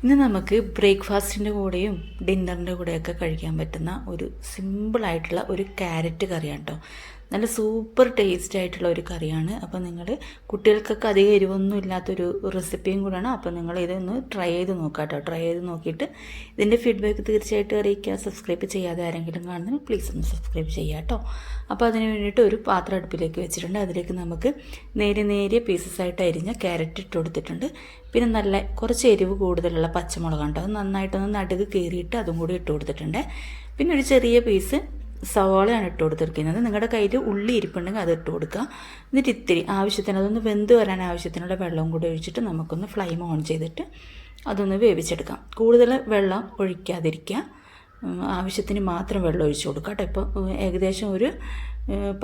ഇന്ന് നമുക്ക് ബ്രേക്ക്ഫാസ്റ്റിൻ്റെ കൂടെയും ഡിന്നറിൻ്റെ കൂടെയൊക്കെ കഴിക്കാൻ പറ്റുന്ന ഒരു സിമ്പിളായിട്ടുള്ള ഒരു ക്യാരറ്റ് കറിയാണ് കേട്ടോ. നല്ല സൂപ്പർ ടേസ്റ്റ് ആയിട്ടുള്ള ഒരു കറിയാണ്. അപ്പോൾ നിങ്ങൾ കുട്ടികൾക്കൊക്കെ അധികം എരിവൊന്നും ഇല്ലാത്തൊരു റെസിപ്പിയും കൂടെയാണ്. അപ്പോൾ നിങ്ങൾ ഇതൊന്ന് ട്രൈ ചെയ്ത് നോക്കാം കേട്ടോ. ട്രൈ ചെയ്ത് നോക്കിയിട്ട് ഇതിൻ്റെ ഫീഡ്ബാക്ക് തീർച്ചയായിട്ടും അറിയിക്കുക. സബ്സ്ക്രൈബ് ചെയ്യാതെ ആരെങ്കിലും കാണുന്നെങ്കിൽ പ്ലീസ് ഒന്ന് സബ്സ്ക്രൈബ് ചെയ്യുക കേട്ടോ. അപ്പോൾ അതിന് വേണ്ടിയിട്ട് ഒരു പാത്രം അടുപ്പിലേക്ക് വെച്ചിട്ടുണ്ട്. അതിലേക്ക് നമുക്ക് നേരിയ പീസസ് ആയിട്ട് അരിഞ്ഞ ക്യാരറ്റ് ഇട്ട് കൊടുത്തിട്ടുണ്ട്. പിന്നെ നല്ല കുറച്ച് എരിവ് കൂടുതലുള്ള പച്ചമുളക് ഉണ്ട്, അത് നന്നായിട്ടൊന്ന് നടുക്ക് കീറിയിട്ട് അതും കൂടി ഇട്ട് കൊടുത്തിട്ടുണ്ട്. പിന്നെ ഒരു ചെറിയ പീസ് സവാളയാണ് ഇട്ട് കൊടുത്തിരിക്കുന്നത്. നിങ്ങളുടെ കയ്യിൽ ഉള്ളി ഇരിപ്പുണ്ടെങ്കിൽ അത് ഇട്ട് കൊടുക്കുക. എന്നിട്ട് ഇത്തിരി ആവശ്യത്തിന് അതൊന്ന് വെന്ത് വരാൻ ആവശ്യത്തിനുള്ള വെള്ളവും കൂടി ഒഴിച്ചിട്ട് നമുക്കൊന്ന് ഫ്ലെയിം ഓൺ ചെയ്തിട്ട് അതൊന്ന് വേവിച്ചെടുക്കാം. കൂടുതൽ വെള്ളം ഒഴിക്കാതിരിക്കുക, ആവശ്യത്തിന് മാത്രം വെള്ളം ഒഴിച്ച് കൊടുക്കുക കേട്ടോ. ഇപ്പോൾ ഏകദേശം ഒരു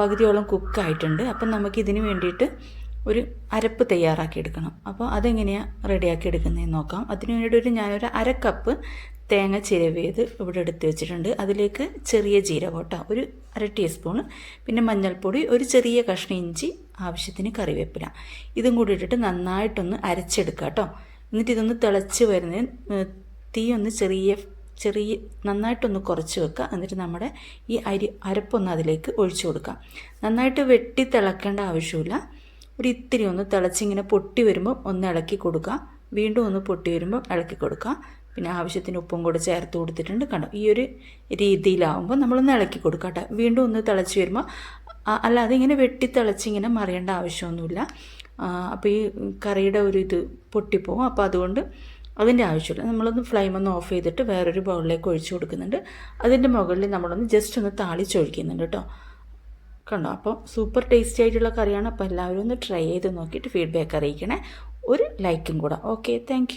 പകുതിയോളം കുക്കായിട്ടുണ്ട്. അപ്പം നമുക്കിതിന് വേണ്ടിയിട്ട് ഒരു അരപ്പ് തയ്യാറാക്കി എടുക്കണം. അപ്പോൾ അതെങ്ങനെയാണ് റെഡിയാക്കി എടുക്കുന്നതെന്ന് നോക്കാം. അതിന് വേണ്ടിയിട്ട് ഞാനൊരു അര കപ്പ് തേങ്ങ ചിരവിയത് ഇവിടെ എടുത്ത് വെച്ചിട്ടുണ്ട്. അതിലേക്ക് ചെറിയ ജീരകം കേട്ടോ, ഒരു അര ടീസ്പൂണ്, പിന്നെ മഞ്ഞൾപ്പൊടി, ഒരു ചെറിയ കഷ്ണം ഇഞ്ചി, ആവശ്യത്തിന് കറിവേപ്പില, ഇതും കൂടി ഇട്ടിട്ട് നന്നായിട്ടൊന്ന് അരച്ചെടുക്കുക കേട്ടോ. എന്നിട്ട് ഇതൊന്ന് തിളച്ച് വരുന്നതിന് തീ ഒന്ന് ചെറിയ നന്നായിട്ടൊന്ന് കുറച്ച് വെക്കുക. എന്നിട്ട് നമ്മുടെ ഈ അരപ്പൊന്ന് അതിലേക്ക് ഒഴിച്ചു കൊടുക്കാം. നന്നായിട്ട് വെട്ടി തിളക്കേണ്ട ആവശ്യമില്ല. ഒരു ഇത്തിരി ഒന്ന് തിളച്ചിങ്ങനെ പൊട്ടി വരുമ്പോൾ ഒന്ന് ഇളക്കി കൊടുക്കുക. വീണ്ടും ഒന്ന് പൊട്ടി വരുമ്പോൾ ഇളക്കി കൊടുക്കുക. പിന്നെ ആവശ്യത്തിന് ഉപ്പും കൂടെ ചേർത്ത് കൊടുത്തിട്ടുണ്ട് കണ്ടോ. ഈ ഒരു രീതിയിലാവുമ്പോൾ നമ്മളൊന്ന് ഇളക്കി കൊടുക്കുക കേട്ടോ. വീണ്ടും ഒന്ന് തിളച്ച് വരുമ്പോൾ, അല്ലാതെ ഇങ്ങനെ വെട്ടി തിളച്ചിങ്ങനെ മറിയേണ്ട ആവശ്യമൊന്നുമില്ല. അപ്പോൾ ഈ കറിയുടെ ഒരു ഇത് പൊട്ടിപ്പോവും. അപ്പോൾ അതുകൊണ്ട് അതിൻ്റെ ആവശ്യമില്ല. നമ്മളൊന്ന് ഫ്ലെയിം ഒന്ന് ഓഫ് ചെയ്തിട്ട് വേറൊരു ബൗളിലേക്ക് ഒഴിച്ചു കൊടുക്കുന്നുണ്ട്. അതിൻ്റെ മുകളിൽ നമ്മളൊന്ന് ജസ്റ്റ് ഒന്ന് താളിച്ചൊഴിക്കുന്നുണ്ട് കേട്ടോ. കണ്ടോ. അപ്പോൾ സൂപ്പർ ടേസ്റ്റി ആയിട്ടുള്ള കറിയാണ്. അപ്പോൾ എല്ലാവരും ഒന്ന് ട്രൈ ചെയ്ത് നോക്കിയിട്ട് ഫീഡ്ബാക്ക് അറിയിക്കണേ. ഒരു ലൈക്കും കൂടെ. Okay, thank